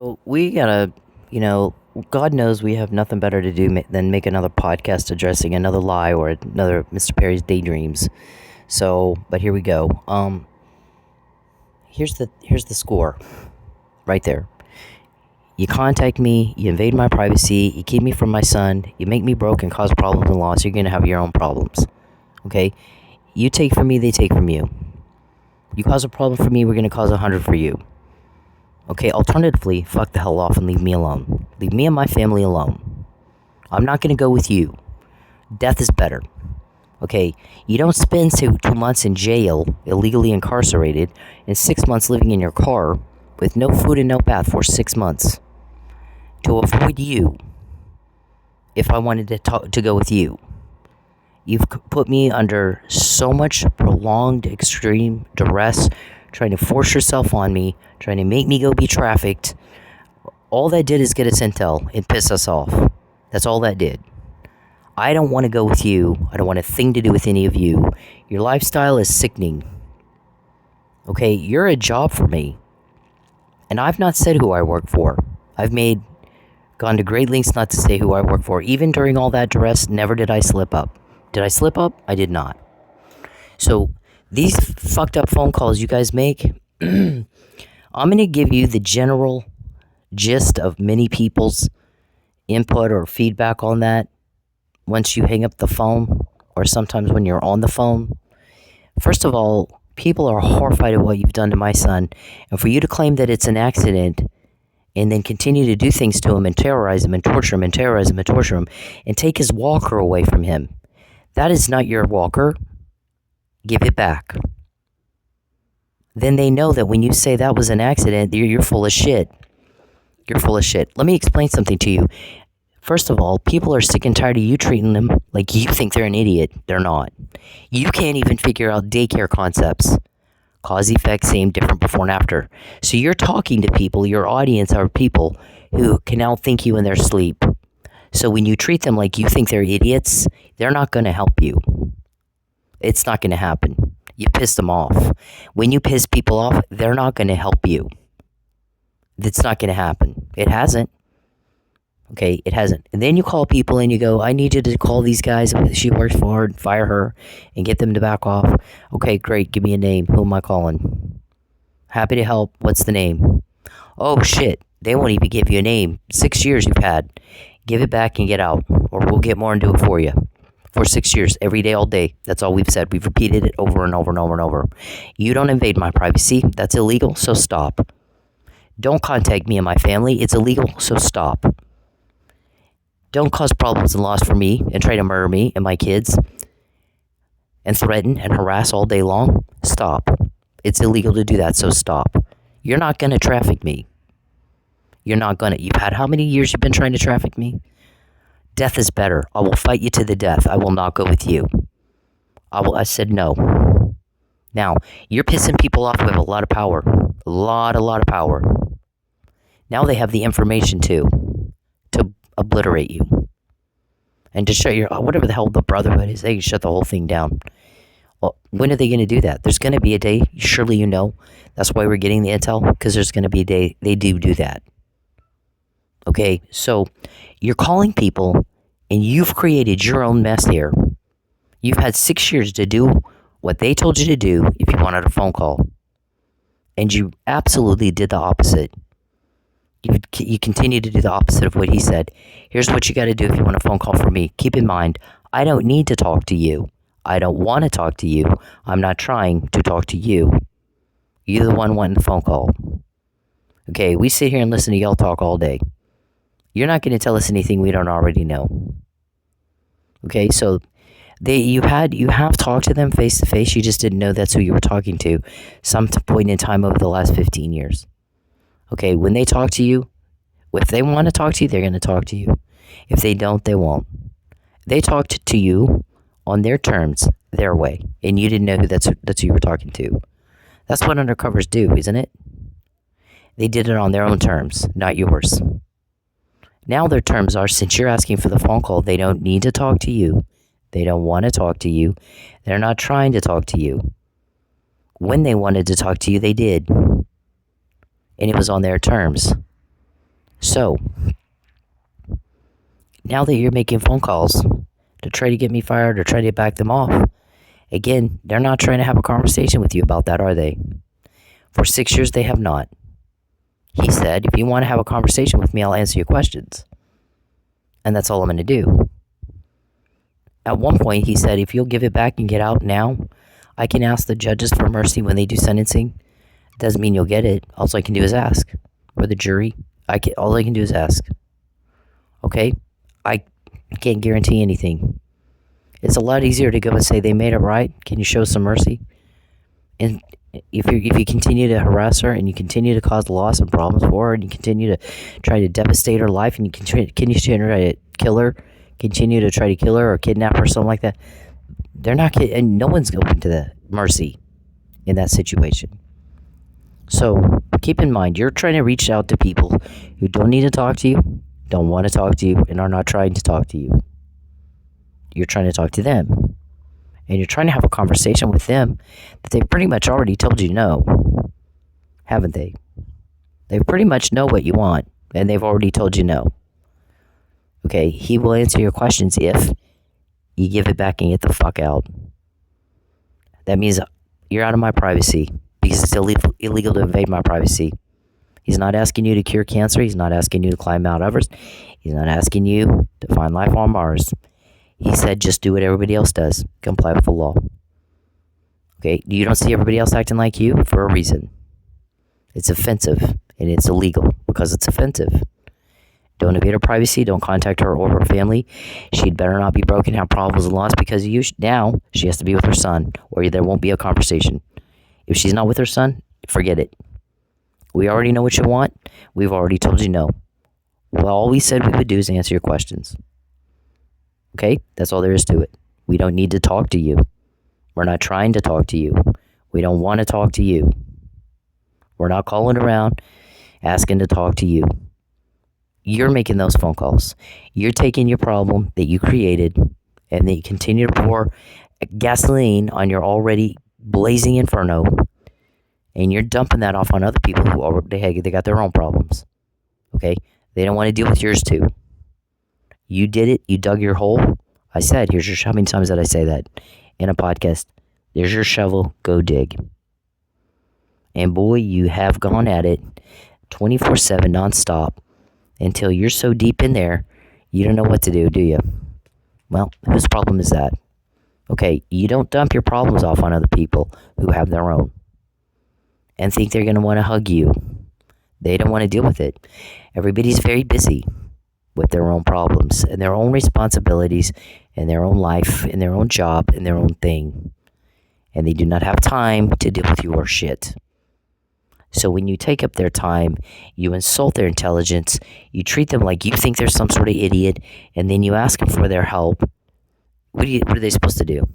Well, we gotta, you know, God knows we have nothing better to do than make another podcast addressing another lie or another Mr. Perry's daydreams. So, but here we go. Here's the score, right there. You contact me, you invade my privacy, you keep me from my son, you make me broke and cause problems and loss. You're gonna have your own problems. Okay, you take from me, they take from you. You cause a problem for me, we're gonna cause 100 for you. Okay, alternatively, fuck the hell off and leave me alone. Leave me and my family alone. I'm not gonna go with you. Death is better. Okay, you don't spend 2 months in jail, illegally incarcerated, and 6 months living in your car with no food and no bath for 6 months to avoid you. If I wanted to go with you, you've put me under so much prolonged, extreme duress, trying to force yourself on me, trying to make me go be trafficked. All that did is get us intel and piss us off. That's all that did. I don't want to go with you. I don't want a thing to do with any of you. Your lifestyle is sickening. Okay, you're a job for me. And I've not said who I work for. I've gone to great lengths not to say who I work for. Even during all that duress, never did I slip up. Did I slip up? I did not. So, these fucked up phone calls you guys make, I'm going to give you the general gist of many people's input or feedback on that once you hang up the phone or sometimes when you're on the phone. First of all, people are horrified at what you've done to my son, and for you to claim that it's an accident and then continue to do things to him and terrorize him and torture him and terrorize him and torture him and take his walker away from him. That is not your walker. Give it back. Then they know that when you say that was an accident, you're full of shit. You're full of shit. Let me explain something to you. First of all, people are sick and tired of you treating them like you think they're an idiot. They're not. You can't even figure out daycare concepts. Cause, effect, same, different, before and after. So you're talking to people, your audience are people who can outthink you in their sleep. So when you treat them like you think they're idiots, they're not going to help you. It's not going to happen. You piss them off. When you piss people off, they're not going to help you. It's not going to happen. It hasn't. Okay, it hasn't. And then you call people and you go, I need you to call these guys she works for and fire her and get them to back off. Okay, great. Give me a name. Who am I calling? Happy to help. What's the name? Oh, shit. They won't even give you a name. 6 years you've had. Give it back and get out, or we'll get more and do it for you. For 6 years, every day, all day. That's all we've said. We've repeated it over and over and over and over. You don't invade my privacy. That's illegal, so stop. Don't contact me and my family. It's illegal, so stop. Don't cause problems and loss for me and try to murder me and my kids and threaten and harass all day long. Stop. It's illegal to do that, so stop. You're not going to traffic me. You're not going to. You've had how many years you've been trying to traffic me? Death is better. I will fight you to the death. I will not go with you. I said no. Now, you're pissing people off with a lot of power. A lot of power. Now they have the information to obliterate you. And to shut your, whatever the hell the Brotherhood is, they can shut the whole thing down. Well, when are they going to do that? There's going to be a day, surely you know. That's why we're getting the intel, because there's going to be a day they do that. Okay, so you're calling people and you've created your own mess here. You've had 6 years to do what they told you to do if you wanted a phone call. And you absolutely did the opposite. You continue to do the opposite of what he said. Here's what you got to do if you want a phone call from me. Keep in mind, I don't need to talk to you. I don't want to talk to you. I'm not trying to talk to you. You're the one wanting the phone call. Okay, we sit here and listen to y'all talk all day. You're not going to tell us anything we don't already know. Okay, so you have talked to them face to face. You just didn't know that's who you were talking to some point in time over the last 15 years. Okay, when they talk to you, if they want to talk to you, they're going to talk to you. If they don't, they won't. They talked to you on their terms, their way, and you didn't know that's who you were talking to. That's what undercovers do, isn't it? They did it on their own terms, not yours. Now their terms are, since you're asking for the phone call, they don't need to talk to you. They don't want to talk to you. They're not trying to talk to you. When they wanted to talk to you, they did. And it was on their terms. So, now that you're making phone calls to try to get me fired or try to back them off, again, they're not trying to have a conversation with you about that, are they? For 6 years, they have not. He said, if you want to have a conversation with me, I'll answer your questions. And that's all I'm going to do. At one point, he said, if you'll give it back and get out now, I can ask the judges for mercy when they do sentencing. Doesn't mean you'll get it. All I can do is ask. Or the jury. All I can do is ask. Okay? I can't guarantee anything. It's a lot easier to go and say, they made it right. Can you show some mercy? And if you continue to harass her and you continue to cause loss and problems for her and you continue to try to devastate her life and you continue to kill her, continue to try to kill her or kidnap her or something like that, they're not and no one's open to the mercy in that situation. So keep in mind, you're trying to reach out to people who don't need to talk to you, don't want to talk to you, and are not trying to talk to you. You're trying to talk to them. And you're trying to have a conversation with them that they pretty much already told you no. Haven't they? They pretty much know what you want, and they've already told you no. Okay, he will answer your questions if you give it back and get the fuck out. That means you're out of my privacy, because it's illegal to invade my privacy. He's not asking you to cure cancer. He's not asking you to climb Mount Everest. He's not asking you to find life on Mars. He said, just do what everybody else does. Comply with the law. Okay? You don't see everybody else acting like you for a reason. It's offensive, and it's illegal because it's offensive. Don't invade her privacy. Don't contact her or her family. She'd better not be broken, have problems and loss because now she has to be with her son, or there won't be a conversation. If she's not with her son, forget it. We already know what you want. We've already told you no. Well, all we said we would do is answer your questions. Okay? That's all there is to it. We don't need to talk to you. We're not trying to talk to you. We don't want to talk to you. We're not calling around asking to talk to you. You're making those phone calls. You're taking your problem that you created and then you continue to pour gasoline on your already blazing inferno, and you're dumping that off on other people who already they got their own problems. Okay? They don't want to deal with yours too. You did it. You dug your hole. I said, how many times did I say that in a podcast? There's your shovel. Go dig. And boy, you have gone at it 24/7 nonstop until you're so deep in there, you don't know what to do you? Well, whose problem is that? Okay, you don't dump your problems off on other people who have their own and think they're going to want to hug you. They don't want to deal with it. Everybody's very busy with their own problems and their own responsibilities and their own life and their own job and their own thing. And they do not have time to deal with your shit. So when you take up their time, you insult their intelligence, you treat them like you think they're some sort of idiot, and then you ask them for their help. What are they supposed to do?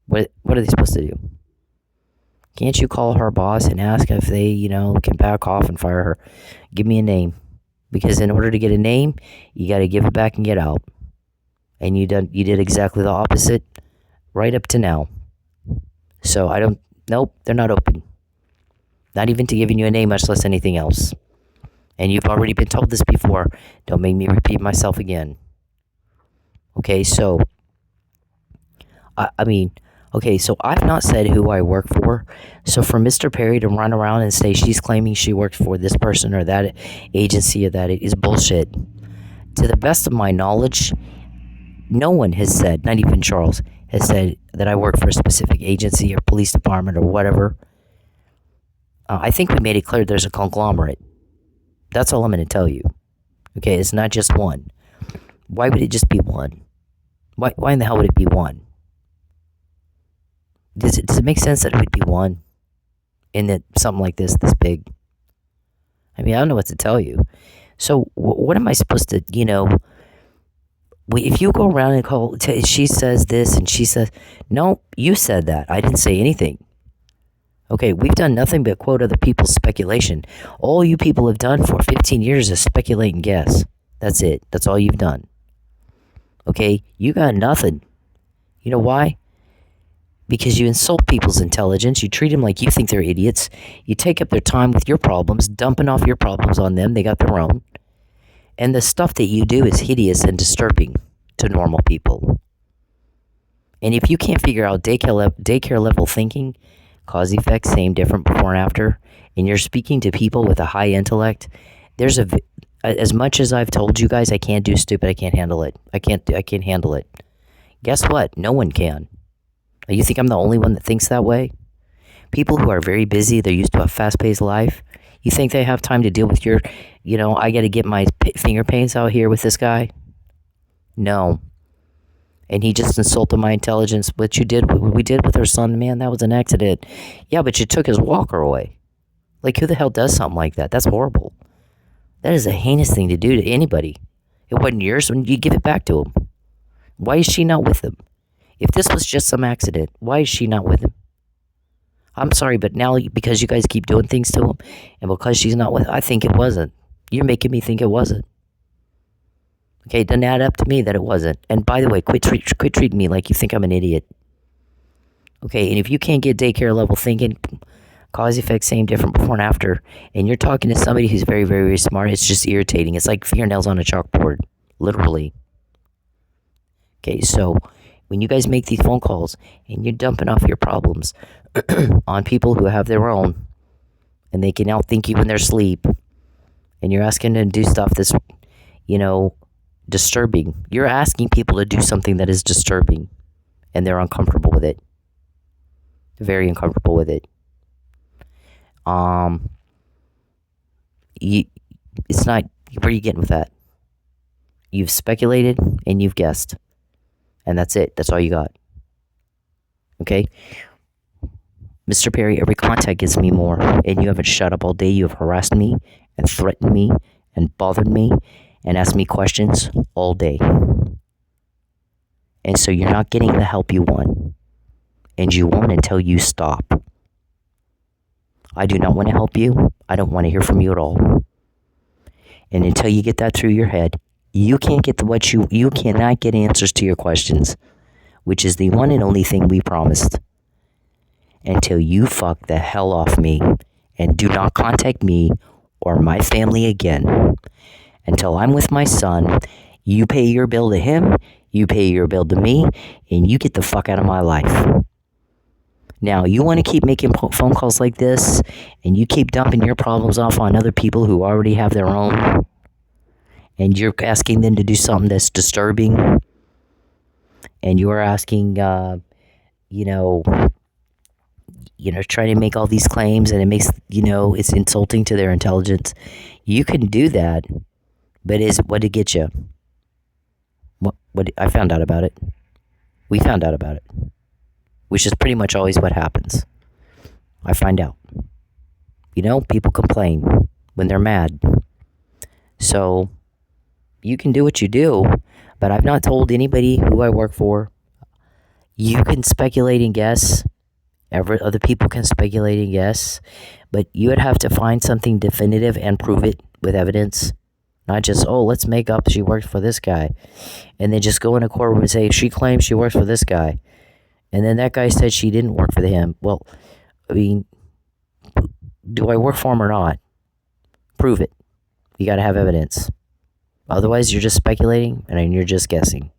What are they supposed to do? Can't you call her boss and ask if they, can back off and fire her? Give me a name. Because in order to get a name, you got to give it back and get out. And you did exactly the opposite right up to now. So nope, they're not open. Not even to giving you a name, much less anything else. And you've already been told this before. Don't make me repeat myself again. Okay, so so I've not said who I work for. So for Mr. Perry to run around and say she's claiming she works for this person or that agency or that is bullshit. To the best of my knowledge, no one has said, not even Charles, has said that I work for a specific agency or police department or whatever. I think we made it clear there's a conglomerate. That's all I'm going to tell you. Okay, it's not just one. Why would it just be one? Why in the hell would it be one? Does it make sense that it would be one? In that something like this big? I mean, I don't know what to tell you. So, what am I supposed to, if you go around and she says this and she says, no, you said that. I didn't say anything. Okay, we've done nothing but quote other people's speculation. All you people have done for 15 years is speculate and guess. That's it. That's all you've done. Okay, you got nothing. You know why? Because you insult people's intelligence. You treat them like you think they're idiots. You take up their time with your problems, dumping off your problems on them. They got their own. And the stuff that you do is hideous and disturbing to normal people. And if you can't figure out daycare level thinking, cause effect, same, different, before and after, and you're speaking to people with a high intellect, as much as I've told you guys I can't do stupid, I can't handle it. I can't handle it. Guess what? No one can. You think I'm the only one that thinks that way? People who are very busy, they're used to a fast-paced life. You think they have time to deal with your, I got to get my finger paints out here with this guy? No. And he just insulted my intelligence. What we did with our son, man, that was an accident. Yeah, but you took his walker away. Like, who the hell does something like that? That's horrible. That is a heinous thing to do to anybody. It wasn't yours, when you give it back to him. Why is she not with him? If this was just some accident, why is she not with him? I'm sorry, but now because you guys keep doing things to him, and because she's not with him, I think it wasn't. You're making me think it wasn't. Okay, it doesn't add up to me that it wasn't. And by the way, quit treating me like you think I'm an idiot. Okay, and if you can't get daycare level thinking, cause effect, same, different, before and after, and you're talking to somebody who's very, very, very smart, it's just irritating. It's like fingernails on a chalkboard, literally. Okay, so when you guys make these phone calls and you're dumping off your problems on people who have their own, and they can outthink you in their sleep, and you're asking them to do stuff that's, disturbing. You're asking people to do something that is disturbing, and they're uncomfortable with it. They're very uncomfortable with it. It's not, where are you getting with that? You've speculated and you've guessed. And that's it. That's all you got. Okay? Mr. Perry, every contact gives me more. And you haven't shut up all day. You have harassed me and threatened me and bothered me and asked me questions all day. And so you're not getting the help you want. And you won't until you stop. I do not want to help you. I don't want to hear from you at all. And until you get that through your head, you can't get you cannot get answers to your questions, which is the one and only thing we promised. Until you fuck the hell off me and do not contact me or my family again. Until I'm with my son, you pay your bill to him, you pay your bill to me, and you get the fuck out of my life. Now, you want to keep making phone calls like this, and you keep dumping your problems off on other people who already have their own, and you're asking them to do something that's disturbing, and you're asking, trying to make all these claims, and it makes, it's insulting to their intelligence. You can do that, but what did it get you? What I found out about it. We found out about it. Which is pretty much always what happens. I find out. People complain when they're mad. So, you can do what you do, but I've not told anybody who I work for. You can speculate and guess. Other people can speculate and guess. But you would have to find something definitive and prove it with evidence. Not just, let's make up she worked for this guy. And then just go into court and say, she claims she works for this guy. And then that guy said she didn't work for him. Well, do I work for him or not? Prove it. You got to have evidence. Otherwise, you're just speculating and you're just guessing.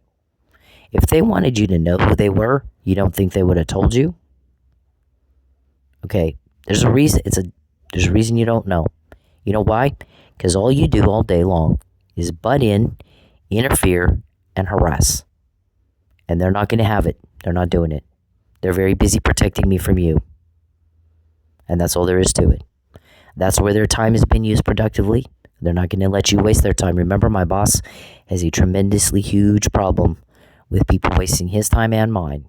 If they wanted you to know who they were, you don't think they would have told you? Okay, there's a reason. There's a reason you don't know. You know why? Because all you do all day long is butt in, interfere, and harass. And they're not going to have it. They're not doing it. They're very busy protecting me from you. And that's all there is to it. That's where their time has been used productively. They're not going to let you waste their time. Remember, my boss has a tremendously huge problem with people wasting his time and mine.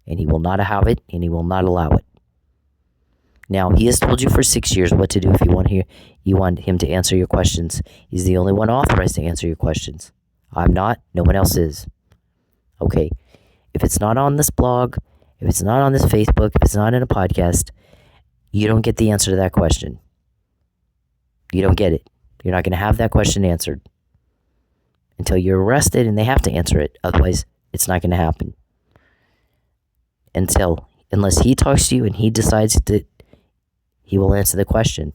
And he will not have it, and he will not allow it. Now, he has told you for 6 years what to do if you want him to answer your questions. He's the only one authorized to answer your questions. I'm not. No one else is. Okay. If it's not on this blog, if it's not on this Facebook, if it's not in a podcast, you don't get the answer to that question. You don't get it. You're not going to have that question answered until you're arrested and they have to answer it. Otherwise, it's not going to happen. Unless he talks to you and he decides that he will answer the question.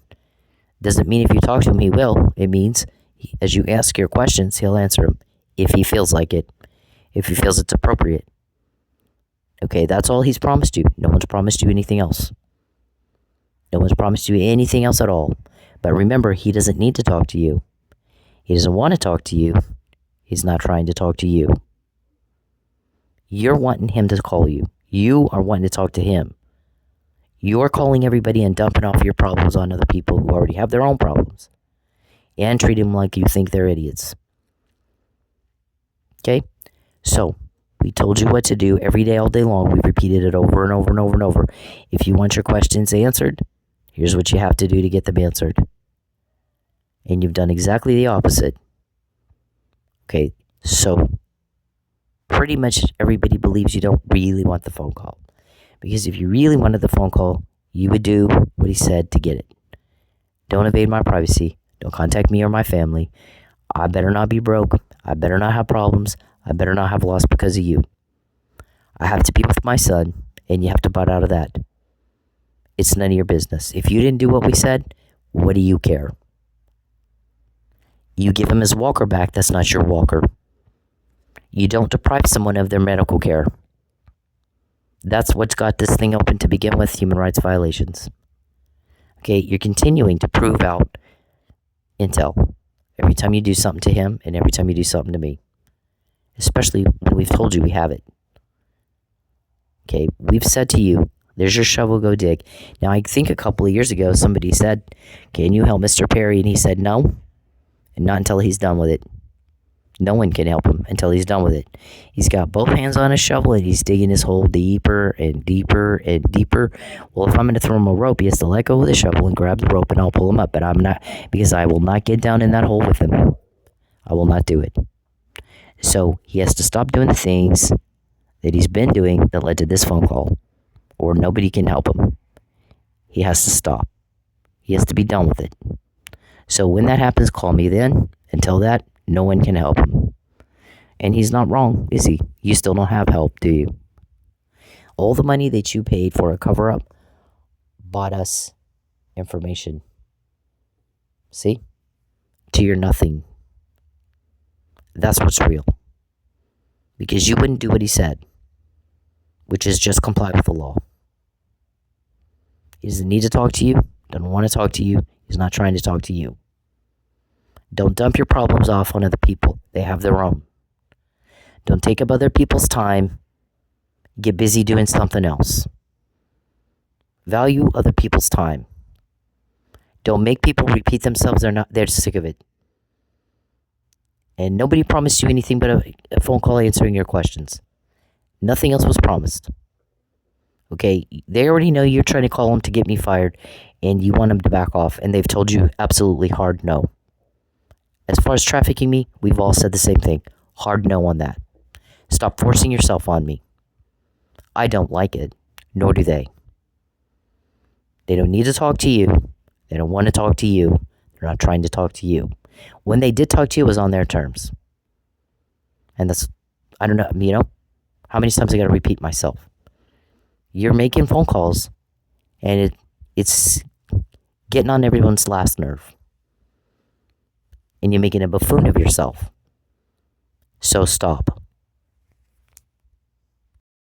Doesn't mean if you talk to him, he will. It means as you ask your questions, he'll answer them if he feels like it, if he feels it's appropriate. Okay, that's all he's promised you. No one's promised you anything else. No one's promised you anything else at all. But remember, he doesn't need to talk to you. He doesn't want to talk to you. He's not trying to talk to you. You're wanting him to call you. You are wanting to talk to him. You're calling everybody and dumping off your problems on other people who already have their own problems. And treat them like you think they're idiots. Okay? So, we told you what to do every day, all day long. We've repeated it over and over and over and over. If you want your questions answered, here's what you have to do to get them answered. And you've done exactly the opposite. Okay, so pretty much everybody believes you don't really want the phone call. Because if you really wanted the phone call, you would do what he said to get it. Don't invade my privacy. Don't contact me or my family. I better not be broke. I better not have problems. I better not have loss because of you. I have to be with my son, and you have to butt out of that. It's none of your business. If you didn't do what we said, what do you care? You give him his walker back, that's not your walker. You don't deprive someone of their medical care. That's what's got this thing open to begin with, human rights violations. Okay, you're continuing to prove out intel every time you do something to him and every time you do something to me. Especially when we've told you we have it. Okay, we've said to you, there's your shovel, go dig. Now, I think a couple of years ago, somebody said, can you help Mr. Perry? And he said no, and not until he's done with it. No one can help him until he's done with it. He's got both hands on his shovel, and he's digging his hole deeper and deeper and deeper. Well, if I'm going to throw him a rope, he has to let go of the shovel and grab the rope, and I'll pull him up. But I'm not, because I will not get down in that hole with him. I will not do it. So he has to stop doing the things that he's been doing that led to this phone call, or nobody can help him. He has to stop. He has to be done with it. So when that happens, call me then. Until that, no one can help him. And he's not wrong, is he? You still don't have help, do you? All the money that you paid for a cover-up bought us information. See? To your nothing. That's what's real. Because you wouldn't do what he said, which is just comply with the law. He doesn't need to talk to you, doesn't want to talk to you, he's not trying to talk to you. Don't dump your problems off on other people. They have their own. Don't take up other people's time. Get busy doing something else. Value other people's time. Don't make people repeat themselves. They're sick of it. And nobody promised you anything but a phone call answering your questions. Nothing else was promised. Okay, they already know you're trying to call them to get me fired, and you want them to back off, and they've told you absolutely hard no. As far as trafficking me, we've all said the same thing. Hard no on that. Stop forcing yourself on me. I don't like it, nor do they. They don't need to talk to you. They don't want to talk to you. They're not trying to talk to you. When they did talk to you, it was on their terms. And that's, I don't know, how many times I got to repeat myself? You're making phone calls, and it's getting on everyone's last nerve. And you're making a buffoon of yourself. So stop.